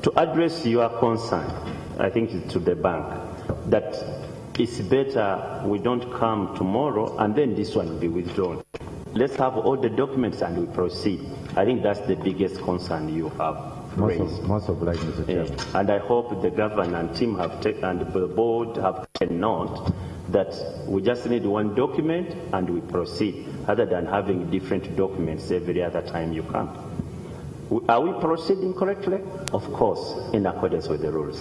to address your concern, I think it's to the bank, that it's better we don't come tomorrow and then this one will be withdrawn. Let's have all the documents and we proceed. I think that's the biggest concern you have raised. Most obliged, Mr. Chairman. And I hope the governor and team have taken, and the board have taken note that we just need one document and we proceed, other than having different documents every other time you come. Are we proceeding correctly? Of course, in accordance with the rules.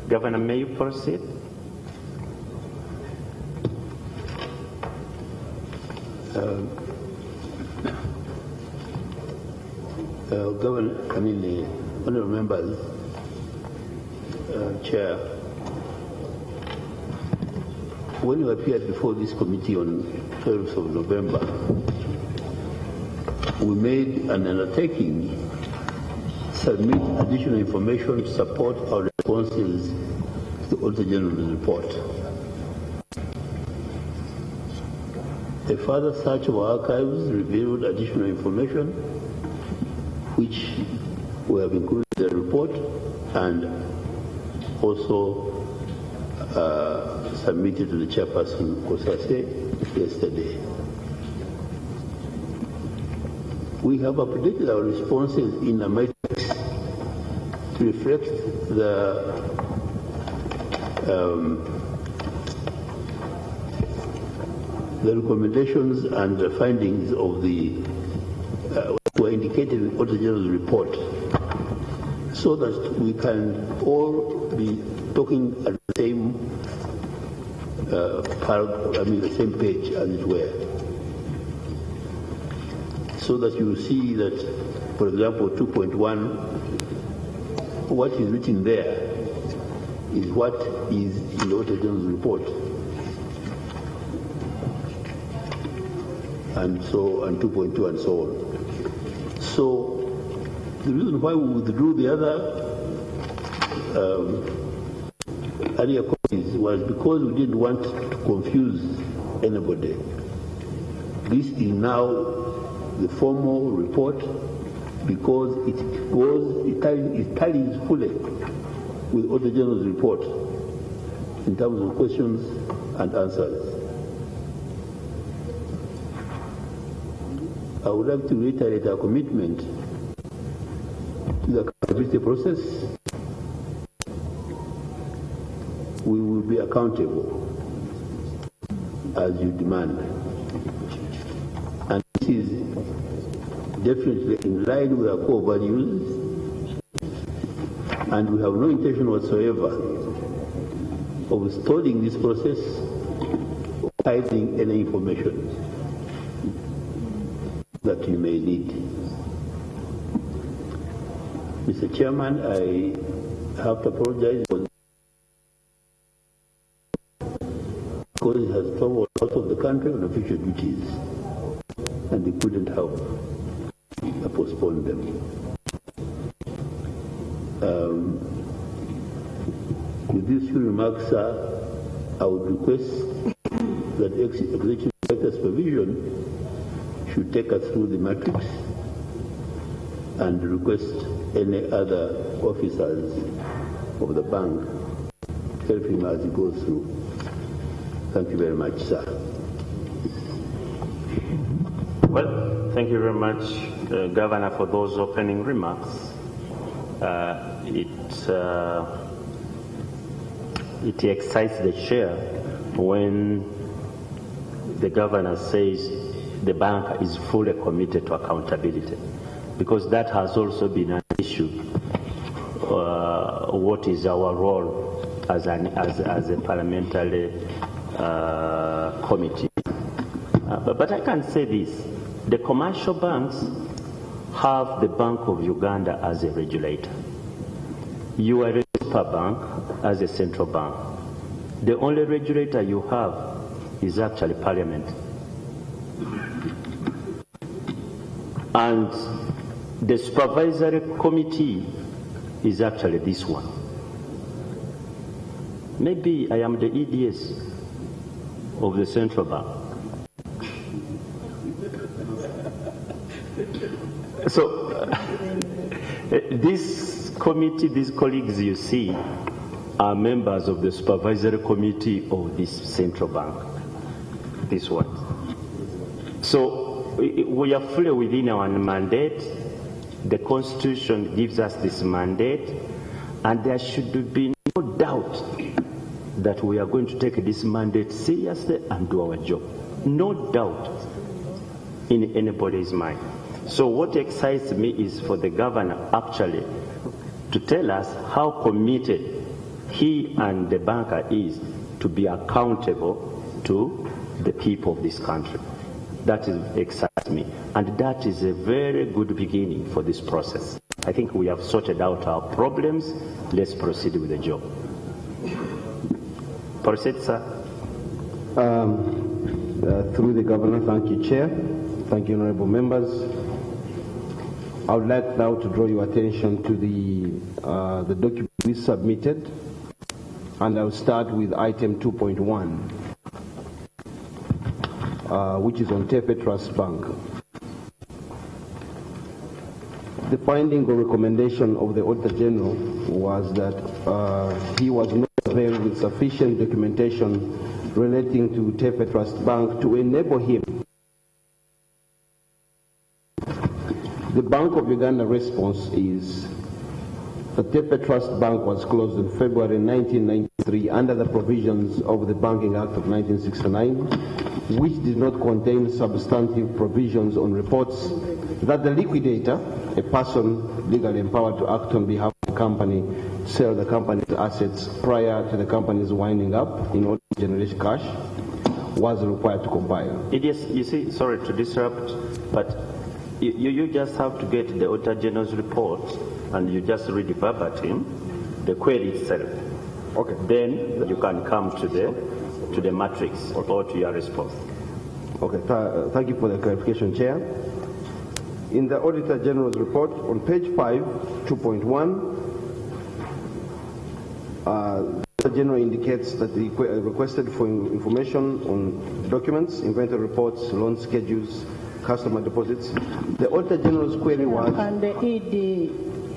Governor, may you proceed? Governor, honourable members, Chair, when you appeared before this committee on 12th of November, we made an undertaking to submit additional information to support our responses to the Auditor General's report. A further search of our archives revealed additional information which we have included in the report and also submitted to the chairperson Kosase yesterday. We have updated our responses in a matrix to reflect the recommendations and the findings of the were indicated in the Auditor General's report, so that we can all be talking at the same the same page, as it were. So that you see that, for example, 2.1, what is written there is what is in the Auditor General's report. And 2.2 and so on. So the reason why we withdrew the other earlier copies was because we didn't want to confuse anybody. This is now the formal report because it tallies fully with Auditor General's report in terms of questions and answers. I would like to reiterate our commitment to the accountability process. We will be accountable as you demand. And this is definitely in line with our core values, and we have no intention whatsoever of stalling this process or hiding any information that you may need. Mr. Chairman, I have to apologize because it has traveled out of the country on official duties, and they couldn't help. I postponed them. With these few remarks, sir, I would request that Executive Director Supervision should take us through the matrix and request any other officers of the bank help him as he goes through. Thank you very much, sir. Well, thank you very much, Governor, for those opening remarks. It excites the chair when the governor says the bank is fully committed to accountability, because that has also been an issue. What is our role as a parliamentary committee? But I can say this: the commercial banks have the Bank of Uganda as a regulator. You are a super bank as a central bank. The only regulator you have is actually Parliament. And the supervisory committee is actually this one. Maybe I am the EDS of the central bank. So This committee, these colleagues you see, are members of the supervisory committee of this central bank, this one. So we are fully within our mandate. The Constitution gives us this mandate, and there should be no doubt that we are going to take this mandate seriously and do our job. No doubt in anybody's mind. So what excites me is for the governor actually to tell us how committed he and the banker is to be accountable to the people of this country. That excites me. And that is a very good beginning for this process. I think we have sorted out our problems. Let's proceed with the job. Proceed, sir. Through the governor, thank you, Chair. Thank you, honorable members. I would like now to draw your attention to the document we submitted, and I'll start with item 2.1, which is on Tefe Trust Bank. The finding or recommendation of the Auditor General was that he was not availed with sufficient documentation relating to Tefe Trust Bank to enable him. The Bank of Uganda response is the Tefe Trust Bank was closed in February 1993 under the provisions of the Banking Act of 1969, which did not contain substantive provisions on reports that the liquidator, a person legally empowered to act on behalf of the company, sell the company's assets prior to the company's winding up in order to generate cash, was required to compile. Yes, you see, sorry to disrupt, but you just have to get the Auditor General's report and you just read verbatim the query itself. Okay. Then you can come to the matrix or to your response. Okay, thank you for the clarification, Chair. In the Auditor General's report on page 5, 2.1, the Auditor General indicates that he requested for information on documents, inventory reports, loan schedules, customer deposits. The Auditor General's query was... And the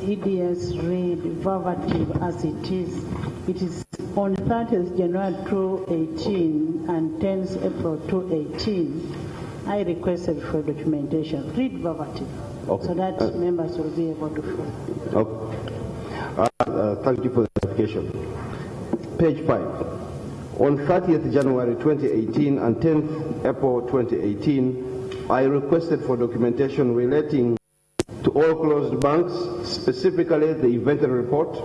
EDS read verbatim as it is. It is on 30th January 2018 and 10th April 2018. I requested for documentation. Read verbatim, okay, so that members will be able to follow. Okay. Thank you for the clarification. Page 5. On 30th January 2018 and 10th April 2018, I requested for documentation relating to all closed banks, specifically the inventory report,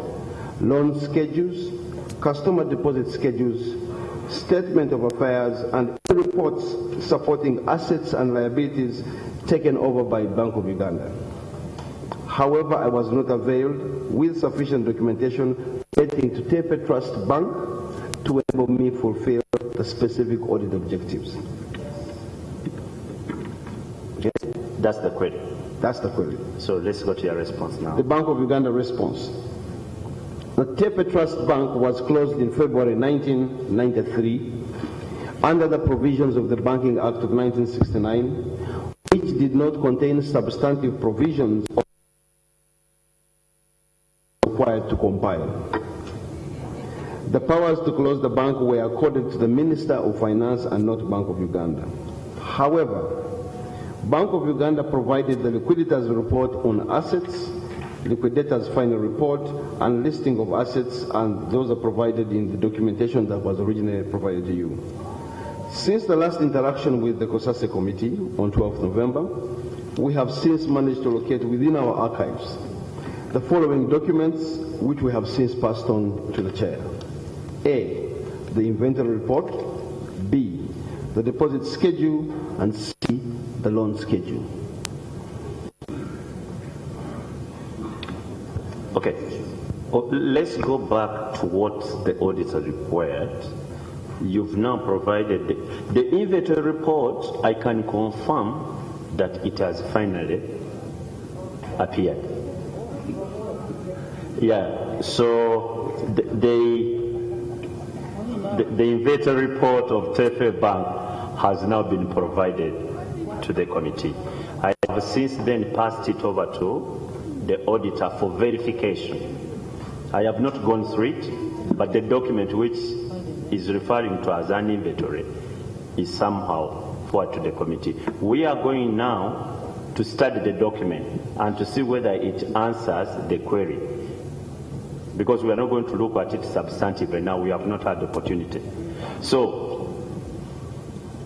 loan schedules, customer deposit schedules, statement of affairs, and reports supporting assets and liabilities taken over by Bank of Uganda. However, I was not availed with sufficient documentation relating to Tefe Trust Bank to enable me fulfill the specific audit objectives. Okay. That's the query. That's the query. So let's go to your response now. The Bank of Uganda response. The Tefe Trust Bank was closed in February 1993 under the provisions of the Banking Act of 1969, which did not contain substantive provisions required to compile. The powers to close the bank were accorded to the Minister of Finance and not Bank of Uganda. However, Bank of Uganda provided the liquidator's report on assets, liquidator's final report, and listing of assets, and those are provided in the documentation that was originally provided to you. Since the last interaction with the COSASE committee on 12th November, we have since managed to locate within our archives the following documents, which we have since passed on to the Chair. A, the inventory report. B, the deposit schedule. And C, the loan schedule. Okay. Let's go back to what the auditor required. You've now provided the inventory report. I can confirm that it has finally appeared. Yeah, so the inventory report of Tefe Bank has now been provided to the committee. I have since then passed it over to the auditor for verification. I have not gone through it, but the document which is referring to as an inventory is somehow forward to the committee. We are going now to study the document and to see whether it answers the query, because we are not going to look at it substantively now. We have not had the opportunity. So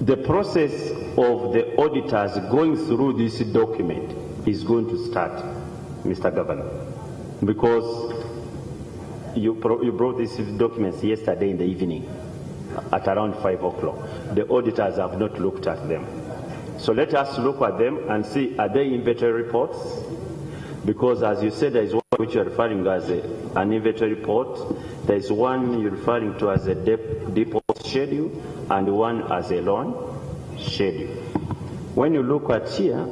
the process of the auditors going through this document is going to start, Mr. Governor, because you brought these documents yesterday in the evening at around 5 o'clock. The auditors have not looked at them. So let us look at them and see, are they inventory reports? Because as you said, there is one which you're referring to as an inventory report. There is one you're referring to as a deposit schedule and one as a loan schedule. When you look at here,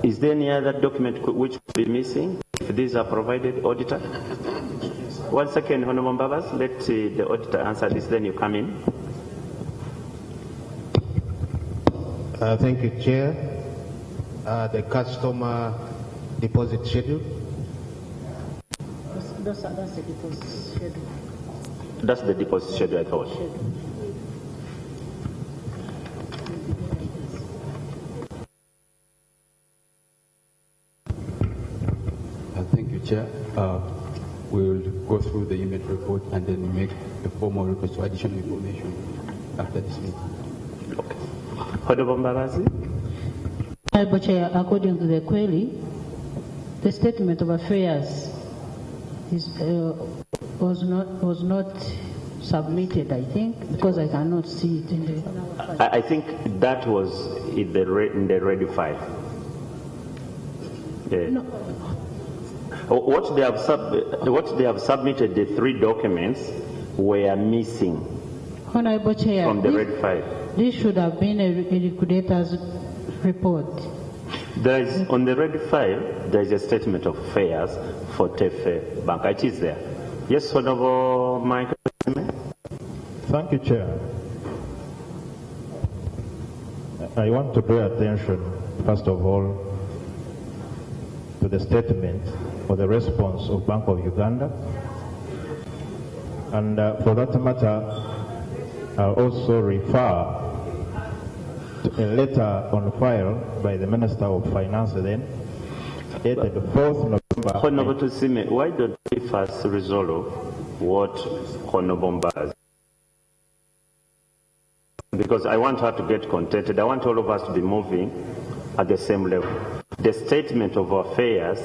is there any other document which could be missing if these are provided, auditor? 1 second, Honorable Mbabas, let the auditor answer this, then you come in. Thank you, Chair. The customer deposit schedule. That's the deposit schedule. That's the deposit schedule, I thought. Thank you, Chair. We will go through the inventory report and then make a formal request for additional information after this meeting. Okay. Honorable Mbabazi? Honorable Chair, according to the query, the statement of affairs is, was not submitted, I think, because I cannot see it in the... I think that was in the ready file. Yeah. No. What they have submitted, the 3 documents were missing Honorable Chair, from the red file. This should have been a liquidator's report. There is, on the red file, there is a statement of affairs for Tefe Bank. It is there. Yes, Honorable Michael. Thank you, Chair. I want to draw attention, first of all, to the statement or the response of Bank of Uganda. And for that matter, I'll also refer to a letter on file by the Minister of Finance then, dated 4th November. Honorable Tusime, why don't we first resolve what Honorable Mbaz? Because I want her to get contented. I want all of us to be moving at the same level. The statement of affairs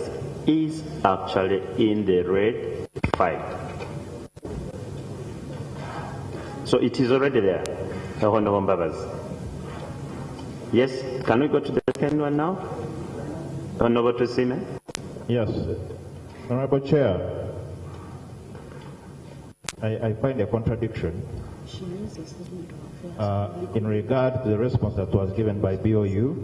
is actually in the red file. So it is already there, Honorable Mbabas. Yes, can we go to the second one now? Honorable Tusime? Yes, Honorable Chair, I find a contradiction in regard to the response that was given by BOU.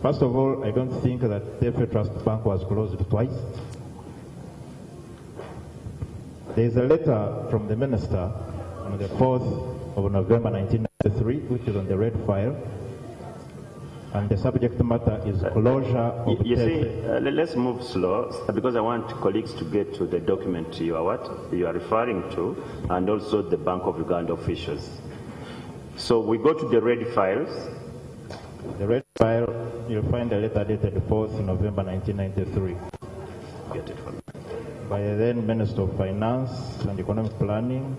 First of all, I don't think that Tefe Trust Bank was closed twice. There is a letter from the Minister on the 4th of November 1993, which is on the red file, and the subject matter is closure of you Tefe. See, let's move slow, because I want colleagues to get to the document you are referring to, and also the Bank of Uganda officials. So we go to the red files. The red file, you'll find a letter dated 4th November 1993. Get it for me. By the then Minister of Finance and Economic Planning,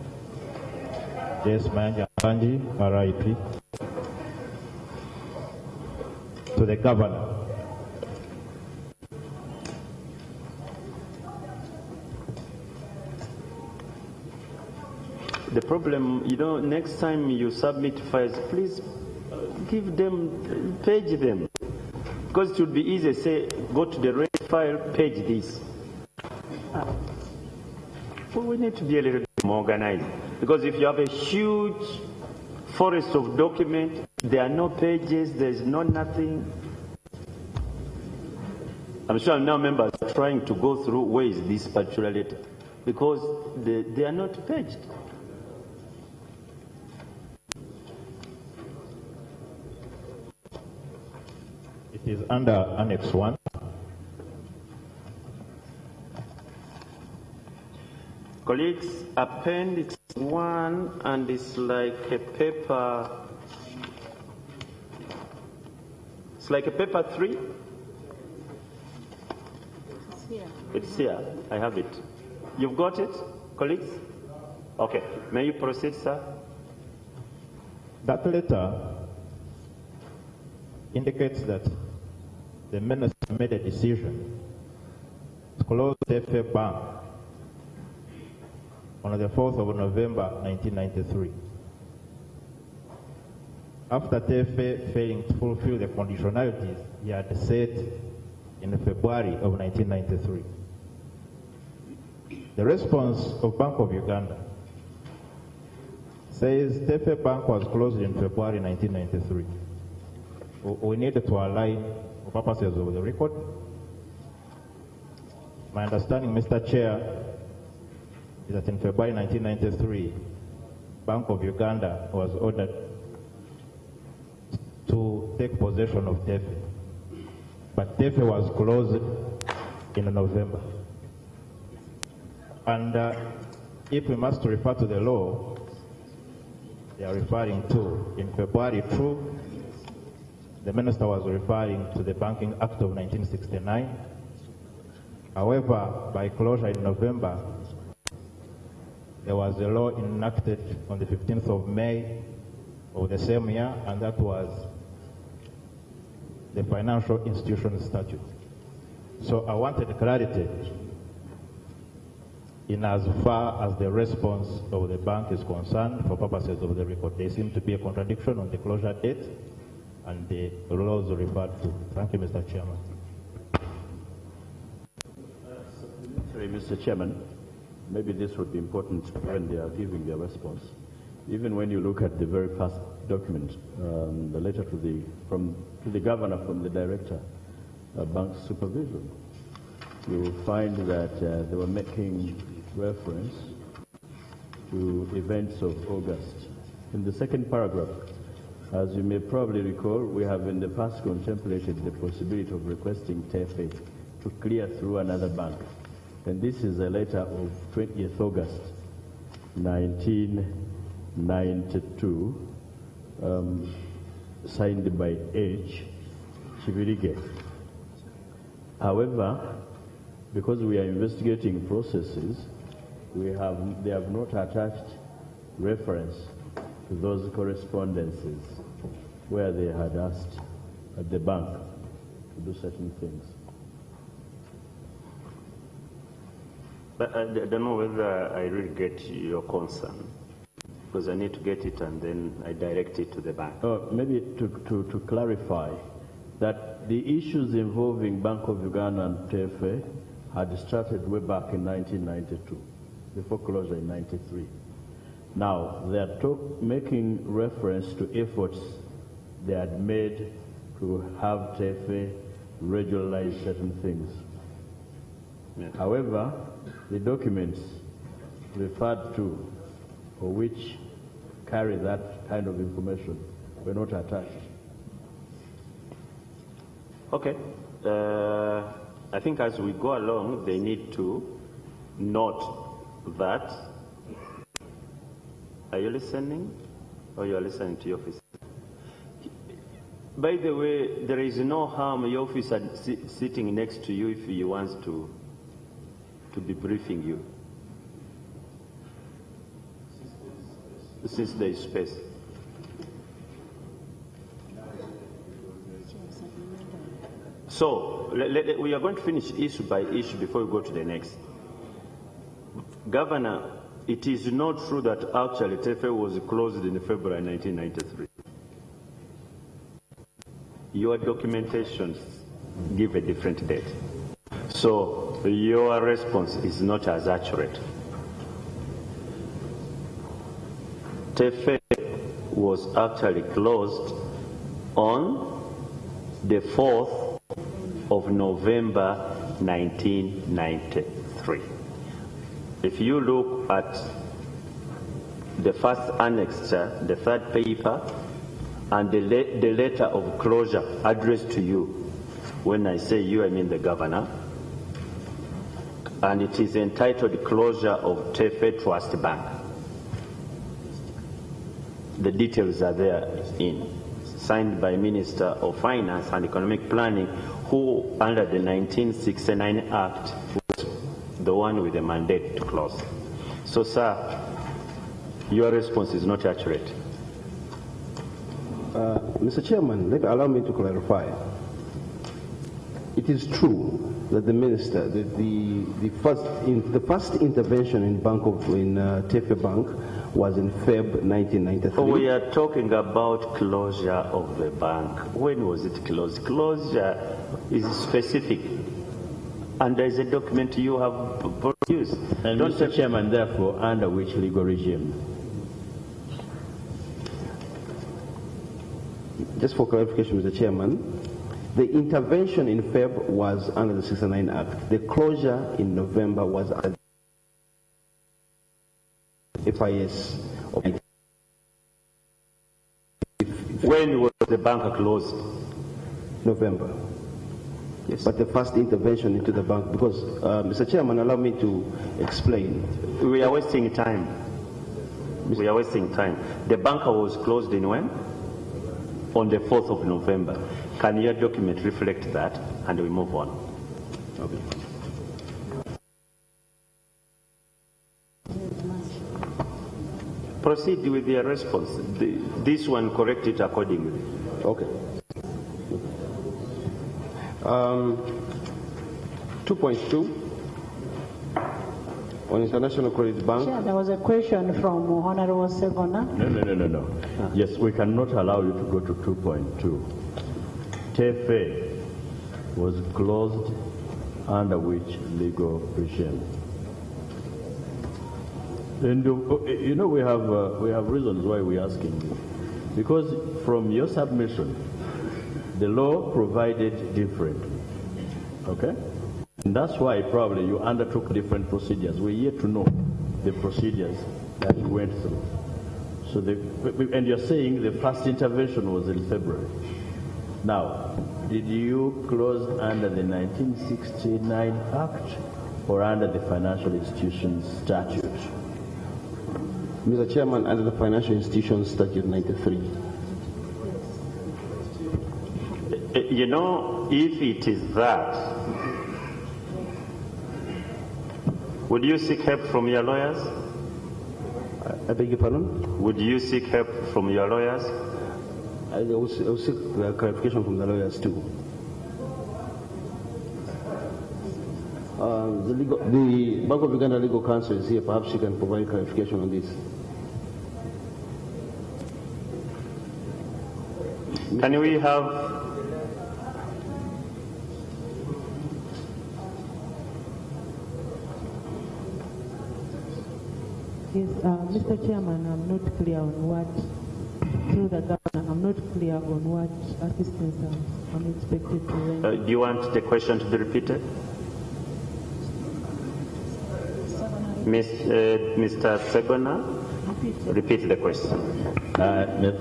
J.S. Mayanja Kanji, RIP, to the Governor. The problem, next time you submit files, please give them, page them. Because it would be easy, say, go to the red file, page this. Well, we need to be a little bit more organized. Because if you have a huge forest of documents, there are no pages, there's no nothing. I'm sure now members are trying to go through where is this particular letter, because they are not paged. It is under Annex 1. Colleagues, Appendix 1, and it's like a paper. It's like a paper 3. It's here. It's here. I have it. You've got it, colleagues? Okay. May you proceed, sir? That letter indicates that the minister made a decision to close the FA Bank on the 4th of November 1993. After TFA failing to fulfill the conditionalities he had set in February of 1993. The response of Bank of Uganda says TFA Bank was closed in February 1993. We need to align for purposes of the record. My understanding, Mr. Chair, is that in February 1993, Bank of Uganda was ordered to take possession of TFA. But TFA was closed in November. And if we must refer to the law, they are referring to, in February 2, the minister was referring to the Banking Act of 1969. However, by closure in November, there was a law enacted on the 15th of May of the same year, and that was the Financial Institutions Statute. So I wanted clarity in as far as the response of the bank is concerned for purposes of the record. There seemed to be a contradiction on the closure date and the laws referred to. Thank you, Mr. Chairman. Sorry, Mr. Chairman, maybe this would be important when they are giving their response. Even when you look at the very first document, the letter to the governor from the director of bank supervision, you will find that they were making reference to events of August. In the second paragraph, as you may probably recall, we have in the past contemplated the possibility of requesting TFA to clear through another bank. And this is a letter of 20th August 1992, signed by H. Chivirige. However, because we are investigating processes, they have not attached reference to those correspondences where they had asked the bank to do certain things. But I don't know whether I really get your concern, because I need to get it and then I direct it to the bank. Maybe to clarify that the issues involving Bank of Uganda and TFA had started way back in 1992, before closure in 93. Now, they are making reference to efforts they had made to have TFA regularize certain things. Yeah. However, the documents referred to, or which carry that kind of information, were not attached. Okay. I think as we go along, they need to note that. Are you listening? Or you are listening to your officer? By the way, there is no harm your officer sitting next to you if he wants to be briefing you. Since there is space. So, we are going to finish issue by issue before we go to the next. Governor, it is not true that actually TFA was closed in February 1993. Your documentations give a different date. So your response is not as accurate. TFA was actually closed on the 4th of November 1993. If you look at the first annexure, the third paper, and the letter of closure addressed to you, When I say you, I mean the governor. And it is entitled Closure of Tefe Trust Bank. The details are there signed by Minister of Finance and Economic Planning, who under the 1969 Act was the one with the mandate to close. So, sir, your response is not accurate. Mr. Chairman, allow me to clarify. It is true that the minister, the first intervention in Tefe Bank was in Feb 1993. We are talking about closure of the bank. When was it closed? Closure is specific, and there is a document you have produced. And Mr. Chairman, therefore, under which legal regime? Just for clarification, Mr. Chairman, the intervention in Feb was under the 69 Act. The closure in November was under the FIS. When was the bank closed? November. Yes. But the first intervention into the bank, because, Mr. Chairman, allow me to explain. We are wasting time. We are wasting time. The bank was closed in when? On the 4th of November. Can your document reflect that? And we move on. Okay. Proceed with your response. This one, correct it accordingly. Okay. 2.2 on International Credit Bank. Chair, there was a question from Honorable Segona. No. Yes, we cannot allow you to go to 2.2. Tefe was closed under which legal regime? And you know, we have reasons why we're asking you. Because from your submission, the law provided different. Okay? And that's why probably you undertook different procedures. We're yet to know the procedures that you went through. So and you're saying the first intervention was in February. Now, did you close under the 1969 Act or under the Financial Institutions Statute? Mr. Chairman, under the Financial Institutions Statute 93. You know, if it is that, would you seek help from your lawyers? I beg your pardon? Would you seek help from your lawyers? I will seek clarification from the lawyers too. The Bank of Uganda Legal Counsel is here. Perhaps she can provide clarification on this. Can we have... Yes, Mr. Chairman, I'm not clear on what, through the governor, I'm not clear on what assistance I'm expected to render. do you want the question to be repeated? Mr. Segona, repeat the question.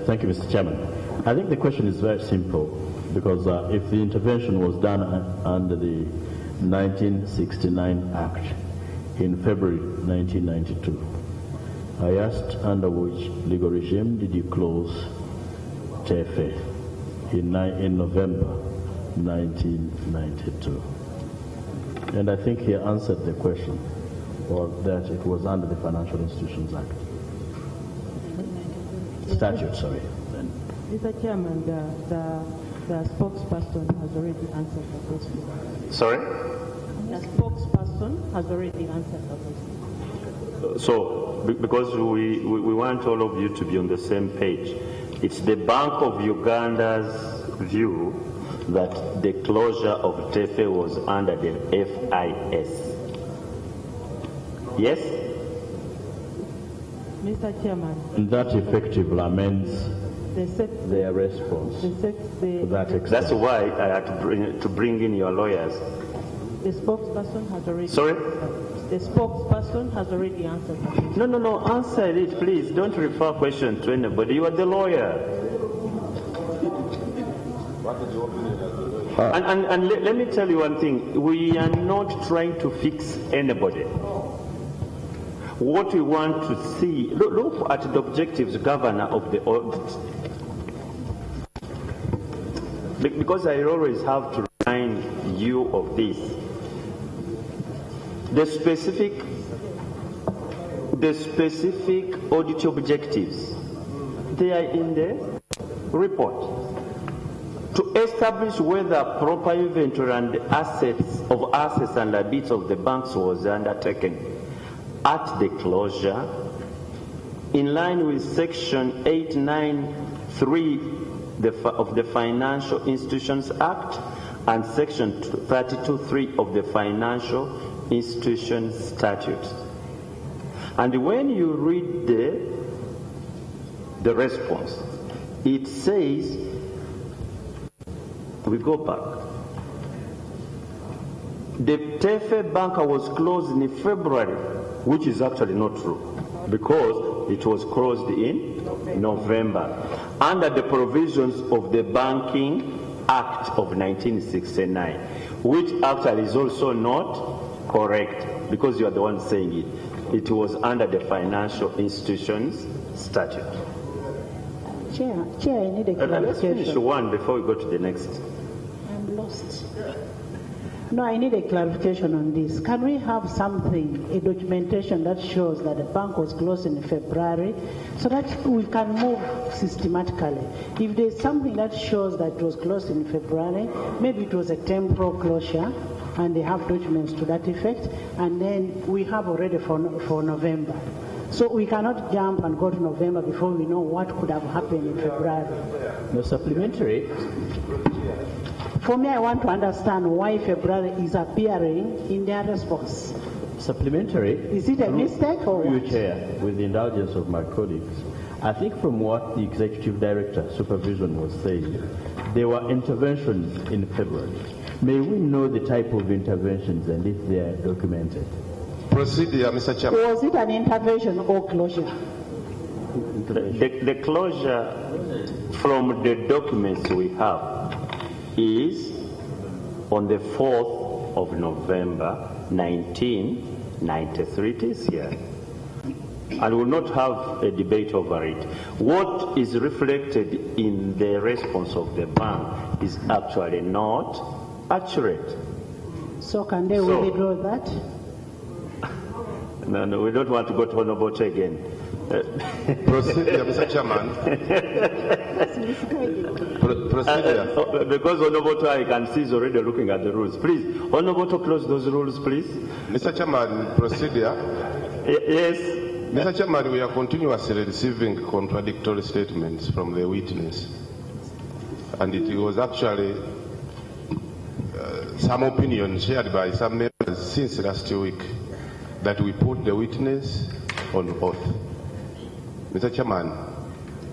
Thank you, Mr. Chairman. I think the question is very simple, because if the intervention was done under the 1969 Act in February 1992, I asked under which legal regime did you close Tefe in November 1992? And I think he answered the question, or that it was under the Financial Institutions Act. Statute, sorry. Mr. Chairman, the spokesperson has already answered the question. Sorry? The spokesperson has already answered the question. So, because we want all of you to be on the same page, it's the Bank of Uganda's view that the closure of Tefe was under the FIS. Yes? Mr. Chairman. And that effectively amends their response. To that extent. That's why I had to bring in your lawyers. The spokesperson has already... Sorry? The spokesperson has already answered. No, answer it, please. Don't refer question to anybody. You are the lawyer. And let me tell you one thing. We are not trying to fix anybody. What we want to see, look at the objectives, Governor, of the audit. Because I always have to remind you of this. The specific audit objectives, they are in the report. To establish whether proper inventory and assets and liabilities of the banks was undertaken at the closure, in line with Section 893 of the Financial Institutions Act and Section 32(3) of the Financial Institutions Statute. And when you read the response, it says, we go back. The Tefe Banker was closed in February, which is actually not true, because it was closed in November under the provisions of the Banking Act of 1969, which actually is also not correct, because you are the one saying it. It was under the Financial Institutions Statute. Chair, I need a clarification. Let's finish one before we go to the next. I'm lost. No, I need a clarification on this. Can we have something, a documentation that shows that the bank was closed in February, so that we can move systematically? If there's something that shows that it was closed in February, maybe it was a temporal closure, and they have documents to that effect, and then we have already for November. So we cannot jump and go to November before we know what could have happened in February. No supplementary. For me, I want to understand why February is appearing in their response. Supplementary. Is it a mistake or what? what? Chair, with the indulgence of my colleagues, I think from what the Executive Director, Supervision, was saying, there were interventions in February. May we know the type of interventions and if they are documented? Procedure, Mr. Chairman. Was it an intervention or closure? The closure from the documents we have is on the 4th of November 1993. It is here. And we will not have a debate over it. What is reflected in the response of the bank is actually not accurate. So can they withdraw that? No, we don't want to go to Honorable again. Procedure, Mr. Chairman. Procedure. Because Honorable I can see is already looking at the rules. Please, Honorable, close those rules, please. Mr. Chairman, procedure. Yes. Mr. Chairman, we are continuously receiving contradictory statements from the witness. And it was actually some opinion shared by some members since last week that we put the witness on oath. Mr. Chairman,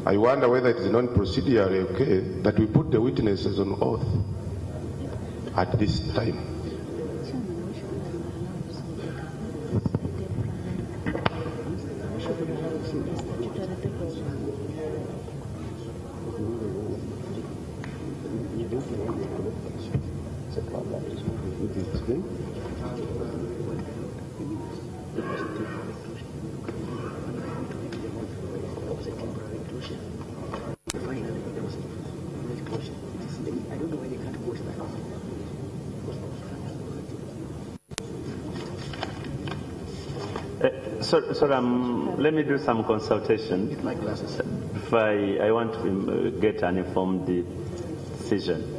I wonder whether it is non-procedurally okay that we put the witnesses on oath at this time. Let me do some consultation. If I want to get an informed decision.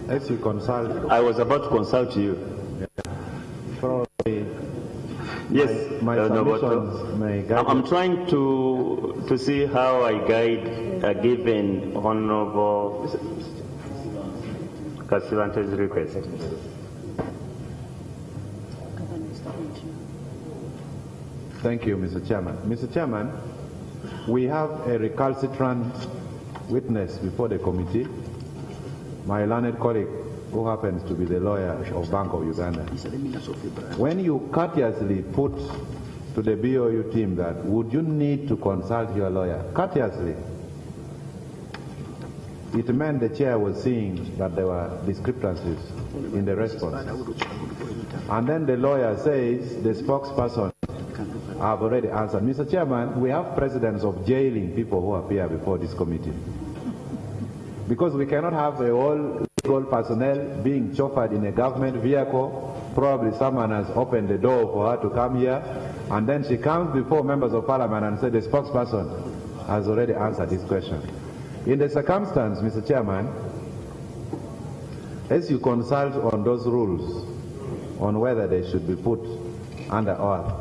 As you consult, I was about to consult you. Probably. Yes, my submissions may guide. I'm trying to see how I guide a given Honorable Kasivante's request. Thank you, Mr. Chairman. Mr. Chairman, we have a recalcitrant witness before the committee my learned colleague, who happens to be the lawyer of Bank of Uganda, when you courteously put to the BOU team that, would you need to consult your lawyer, courteously, it meant the chair was seeing that there were discrepancies in the response. And then the lawyer says, the spokesperson, I've already answered. Mr. Chairman, we have precedents of jailing people who appear before this committee. Because we cannot have a whole legal personnel being chauffeured in a government vehicle. Probably someone has opened the door for her to come here, and then she comes before members of parliament and says the spokesperson has already answered this question. In the circumstance, Mr. Chairman, as you consult on those rules on whether they should be put under oath,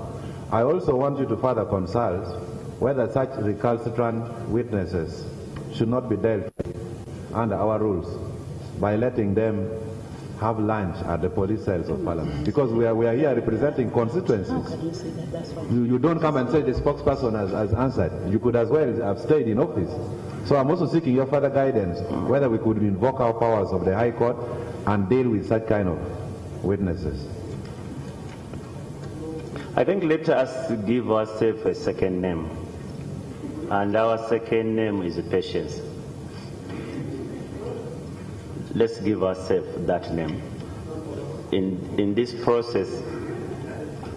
I also want you to further consult whether such recalcitrant witnesses should not be dealt with under our rules by letting them have lunch at the police cells of Parliament. Because we are here representing constituencies. You don't come and say the spokesperson has answered. You could as well have stayed in office. So I'm also seeking your further guidance whether we could invoke our powers of the High Court and deal with such kind of witnesses. I think let us give ourselves a second name. And our second name is patience. Let's give ourselves that name. In this process,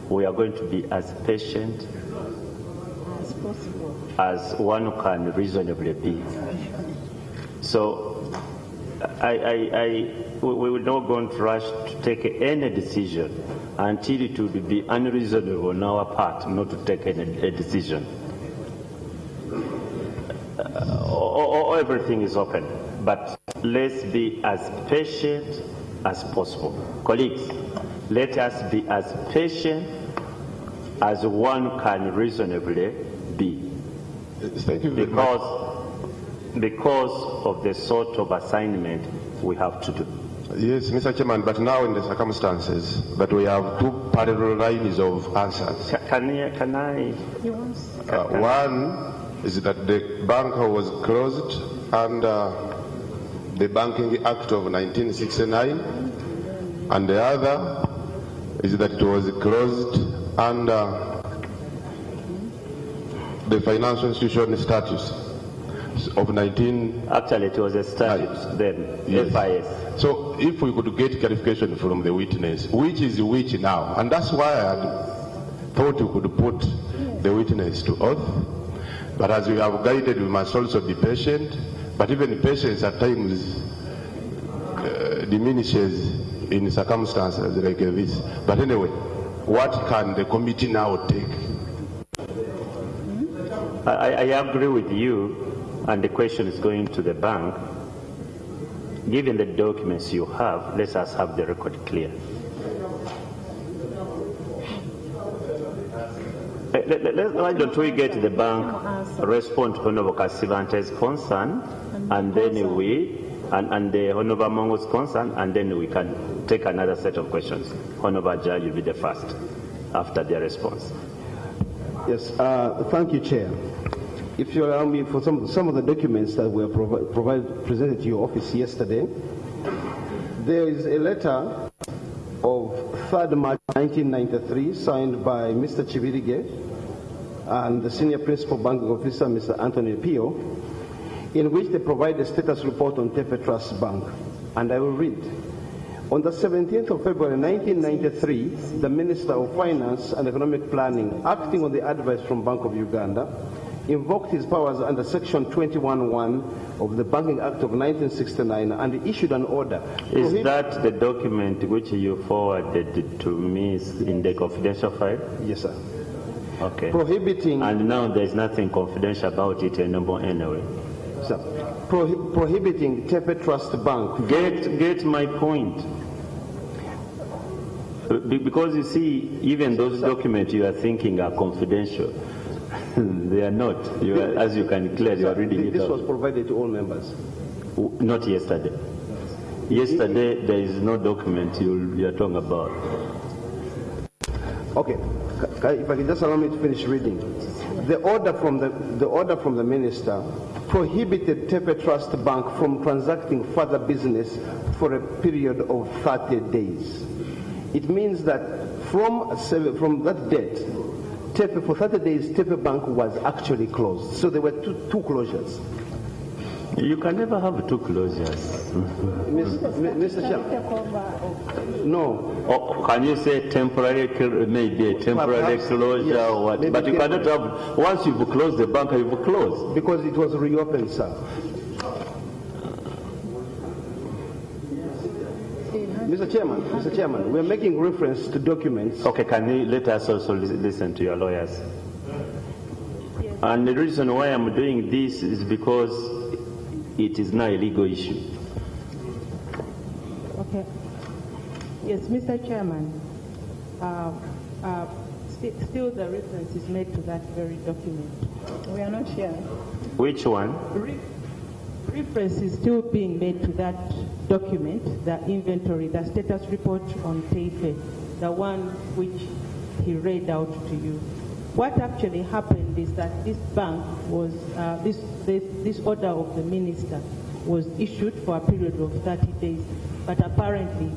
we are going to be as patient as possible as one can reasonably be. So we will not going to rush to take any decision until it would be unreasonable on our part not to take a decision. Everything is open, but let's be as patient as possible. Colleagues, let us be as patient as one can reasonably be. Thank you very because of the sort of assignment we have to do. Yes, Mr. Chairman, but now in the circumstances that we have two parallel lines of answers. Can I? One is that the bank was closed under the Banking Act of 1969, and the other is that it was closed under the Financial Institution Statutes of 19... Actually, it was a statute then, yes. FIS. So if we could get clarification from the witness, which is which now? And that's why I thought we could put the witness to oath. But as we have guided, we must also be patient. But even patience at times diminishes in circumstances like this. But anyway, what can the committee now take? I agree with you, and the question is going to the bank. Given the documents you have, let us have the record clear. Why don't we get the bank respond to Honorable Kasivante's concern, and then and the Honorable Mongo's concern, and then we can take another set of questions. Honorable Judge will be the first after their response. Yes, thank you, Chair. If you allow me, for some of the documents that were presented to your office yesterday, there is a letter of 3rd March 1993 signed by Mr. Chivirige and the Senior Principal Banking Officer, Mr. Anthony Pio, in which they provide a status report on Tefe Trust Bank. And I will read. On the 17th of February 1993, the Minister of Finance and Economic Planning, acting on the advice from Bank of Uganda, invoked his powers under Section 21(1) of the Banking Act of 1969 and issued an order. Is that the document which you forwarded to me in the confidential file? Yes, sir. Okay. Prohibiting... And now there's nothing confidential about it anymore anyway. Sir, prohibiting Tefe Trust Bank... Get my point. Because you see, even those documents you are thinking are confidential. They are not. As you can clear, you are reading it out. This was provided to all members. Not yesterday. Yesterday, there is no document you are talking about. Okay. If I can just allow me to finish reading. The order from the minister prohibited Tepe Trust Bank from transacting further business for a period of 30 days. It means that from that date, Tepe, for 30 days, Tepe Bank was actually closed. So there were two closures. You can never have two closures. Mr. Chairman. No. Or can you say temporary, maybe a temporary closure, yes, or what? But you cannot have, once you've closed the bank, you've closed. Because it was reopened, sir. Mr. Chairman, we're making reference to documents. Okay, can you let us also listen to your lawyers? Yes. And the reason why I'm doing this is because it is now a legal issue. Okay. Yes, Mr. Chairman. Still the reference is made to that very document. We are not here. Which one? Reference is still being made to that document, the inventory, the status report on Tepe, the one which he read out to you. What actually happened is that this bank was, this order of the minister was issued for a period of 30 days, but apparently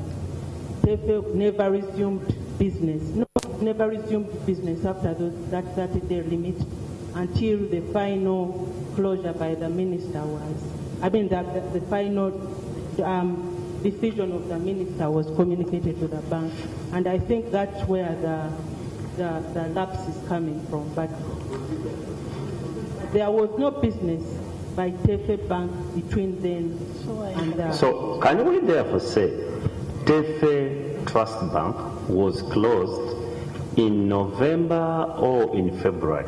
Tepe never resumed business. No, never resumed business after that 30-day limit until the final closure by the minister was, the final decision of the minister was communicated to the bank, and I think that's where the lapse is coming from. But there was no business by Tefe Bank between then and So can we therefore say Tefe Trust Bank was closed in November or in February?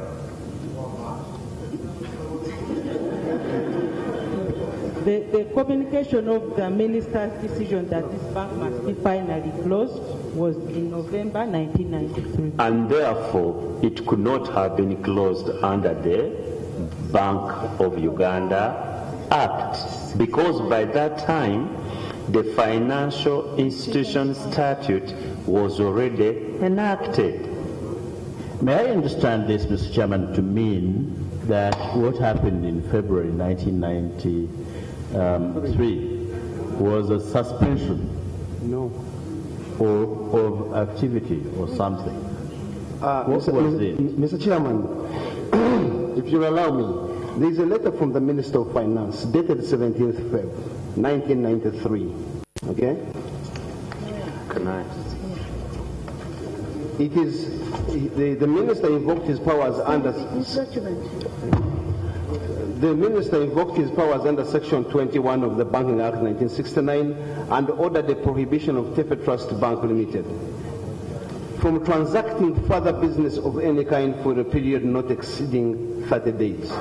The communication of the minister's decision that this bank must be finally closed was in November 1993. And therefore, it could not have been closed under the Bank of Uganda Act, because by that time, the Financial Institution Statute was already enacted. May I understand this, Mr. Chairman, to mean that what happened in February 1993 was a suspension of activity or something? What was it? Mr. Chairman, if you allow me, there is a letter from the Minister of Finance dated 17th February 1993. Okay? Can I? It is the minister invoked his powers under. The minister invoked his powers under Section 21 of the Banking Act 1969 and ordered the prohibition of Tepe Trust Bank Limited from transacting further business of any kind for a period not exceeding 30 days.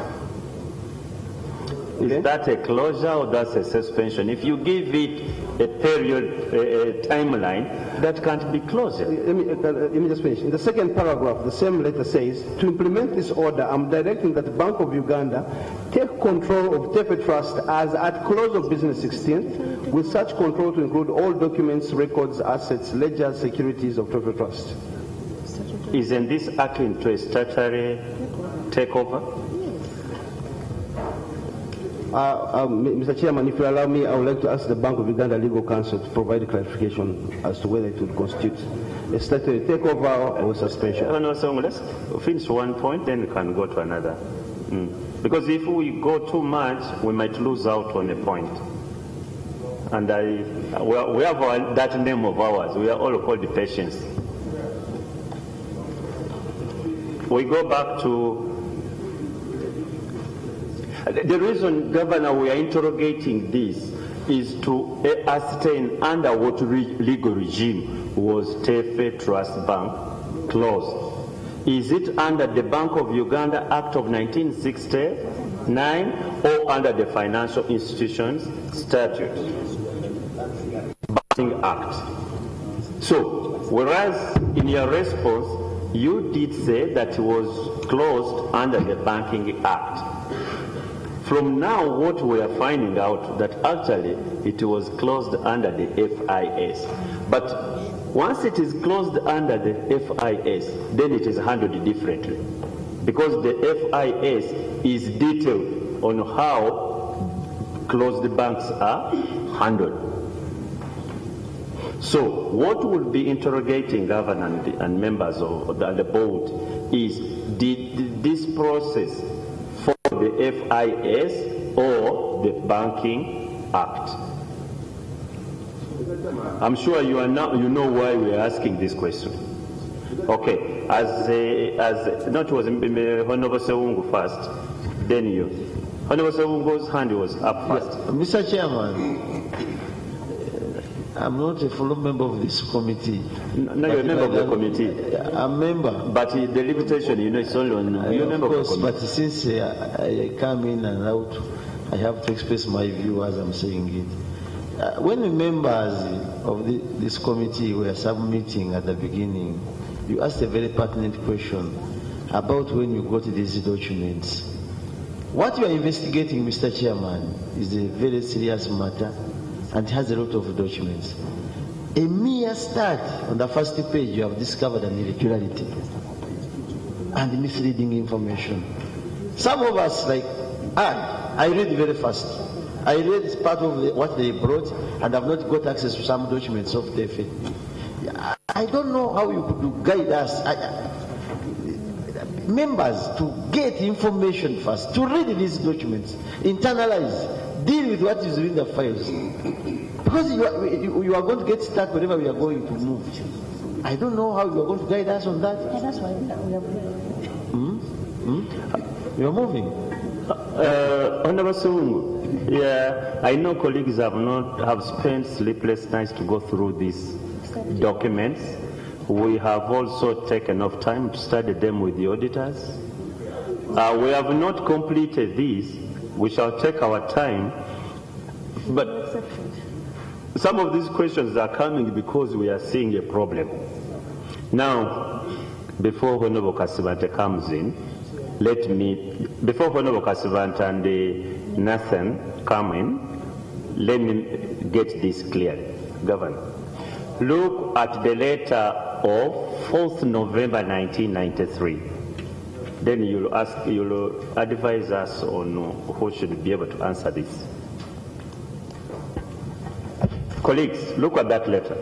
Okay? Is that a closure or that's a suspension? If you give it a period, a timeline, that can't be closure. Let me just finish. In the second paragraph, the same letter says, to implement this order, I'm directing that the Bank of Uganda take control of Tepe Trust as at close of business 16th, with such control to include all documents, records, assets, ledgers, securities of Tepe Trust. Isn't this akin to a statutory takeover? Mr. Chairman, if you allow me, I would like to ask the Bank of Uganda Legal Counsel to provide clarification as to whether it would constitute a statutory takeover or suspension. No, so let's finish one point, then we can go to another. Because if we go too much, we might lose out on a point. And we have that name of ours. We are all called patience. We go back to the reason, Governor, we are interrogating this is to ascertain under what legal regime was Tefe Trust Bank closed. Is it under the Bank of Uganda Act of 1969 or under the Financial Institutions Statute? Banking Act. So, whereas in your response, you did say that it was closed under the Banking Act. From now, what we are finding out that actually it was closed under the FIS. But once it is closed under the FIS, then it is handled differently. Because the FIS is detailed on how closed banks are handled. So what we'll be interrogating governor and members of the board is, did this process follow the FIS or the Banking Act? I'm sure you know why we are asking this question. Okay, not was Honorable Sewungu first, then you. Honorable Sewungu's hand was up first. Mr. Chairman, I'm not a full member of this committee. No, you're a member of the committee. I'm a member. But the limitation, it's only on you're a member of the committee. But since I come in and out, I have to express my view as I'm saying it. When the members of this committee were submitting at the beginning, you asked a very pertinent question about when you got these documents. What you are investigating, Mr. Chairman, is a very serious matter and has a lot of documents. A mere start on the first page, you have discovered an irregularity and misleading information. Some of us, like I read very fast. I read part of what they brought and have not got access to some documents of the FA. I don't know how you could guide us, members, to get information first, to read these documents, internalize, deal with what is in the files. Because you are going to get stuck wherever we are going to move. I don't know how you are going to guide us on that. Yeah, that's why we are You are moving. Honorable Sewungu, yeah, I know colleagues have spent sleepless nights to go through these documents. We have also taken enough time to study them with the auditors. We have not completed these. We shall take our time. But some of these questions are coming because we are seeing a problem. Now, before Honorable Kasivante comes in, before Honorable Kasivante and Nathan come in, let me get this clear. Governor, look at the letter of 4th November 1993. Then you'll advise us on who should be able to answer this. Colleagues, look at that letter.